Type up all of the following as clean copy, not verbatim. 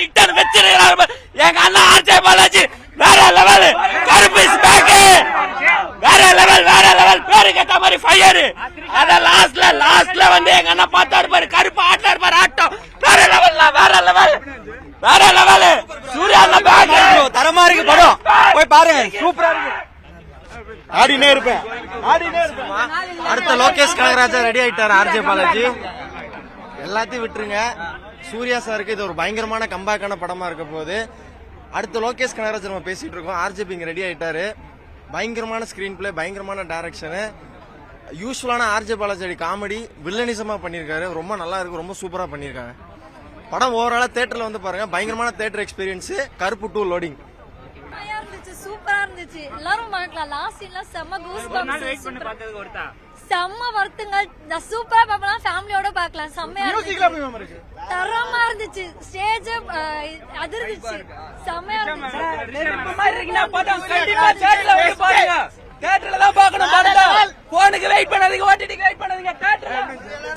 Return வச்சிருக்காங்க. எங்க அண்ணா RJ Balaji வேற லெவல், கருப்பு இஸ் பேக், வேற லெவல் வேற லெவல், பேரு கேட்ட மாதிரி ஃபயர். அத லாஸ்ட்ல வந்து எங்க அண்ணா பார்த்தாரு பாரு, கருப்பு ஆட்டாரு பாரு, ஆட்டம் வேற லெவல்ல, வேற லெவல் வேற லெவல். சூர்யா அண்ணா பேக் தரமா இருக்கு படம், போய் பாருங்க, சூப்பரா இருக்கு. ஆடினே இருப்பேன். அடுத்த லோகேஷ் கனகராஜா ரெடி ஆயிட்டாரு. ஆர்ஜே பாலாஜி எல்லாத்தையும் விட்டுருங்க. சூர்யா சாருக்கு இது ஒரு பயங்கரமான கம்பேக்கான படமா இருக்க போகுது. அடுத்த லோகேஷ் கனகராஜ் நம்ம பேசிட்டு இருக்கோம். ஆர்ஜேபி இங்க ரெடி ஆயிட்டாரு. பயங்கரமான ஸ்கிரீன் பிளே, பயங்கரமான டைரக்ஷனு, யூஸ்வலான ஆர்ஜே பாலாஜி காமெடி வில்லனிசமா பண்ணிருக்காரு. ரொம்ப நல்லா இருக்கு, ரொம்ப சூப்பரா பண்ணிருக்காங்க. படம் ஓவராலா தியேட்டர்ல வந்து பாருங்க, பயங்கரமான தியேட்டர் எக்ஸ்பீரியன்ஸ். கருப்பு 2 லோடிங் சூப்பரா இருந்துச்சு. எல்லாரும் பார்க்கலாம். லாஸ்ட் சீன்லாம் செம்ம கூஸ் பம்ப்ஸ், செம்ம வருத்துங்க. சூப்பரா பார்க்கலாம், ஃபேமிலியோட பார்க்கலாம். செம்மையா இருந்துச்சு, தரமா இருந்துச்சு. ஸ்டேஜ் அதிர்ந்துச்சு, செம்மையா இருந்துச்சு.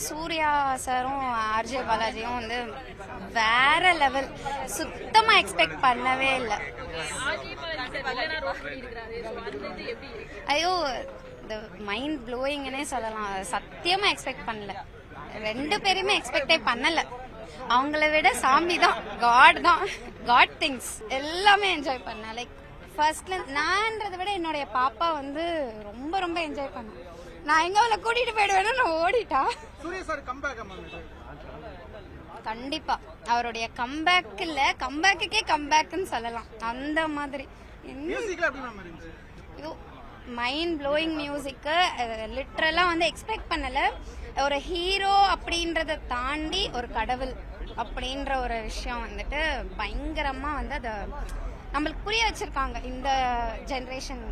சூர்யா சாரும் ஆர்ஜே பாலாஜியும் வந்து வேற லெவல். சுத்தமா எக்ஸ்பெக்ட் பண்ணவே இல்லை. ஐயோ, மைண்ட் ப்ளோயிங்னே சொல்லலாம். சத்தியமா எக்ஸ்பெக்ட் பண்ணல. 2 பேருமே எக்ஸ்பெக்டே பண்ணல. அவங்கள விட சாமி தான், காட் தான், காட் திங்ஸ் எல்லாமே என்ஜாய் பண்ண. லைக் ஃபர்ஸ்ட்ல நான்றதை விட என்னுடைய பாப்பா வந்து ரொம்ப ரொம்ப என்ஜாய் பண்ண. நான் எங்க அவளை கூட்டிட்டு போயிடுவேன்னு நான் ஓடிட்டா. கண்டிப்பா அவருடைய கம்பேக் இல்ல, கம்பேக்குக்கே கம்பேக்னு சொல்லலாம். அந்த மாதிரி மைண்ட் ப்ளோயிங் மியூசிக்கு லிட்ரலா வந்து எக்ஸ்பெக்ட் பண்ணல. ஒரு ஹீரோ அப்படின்றத தாண்டி ஒரு கடவுள் அப்படின்ற ஒரு விஷயம் வந்துட்டு பயங்கரமா வந்து அதை நம்மளுக்கு புரிய வச்சிருக்காங்க இந்த ஜெனரேஷன்.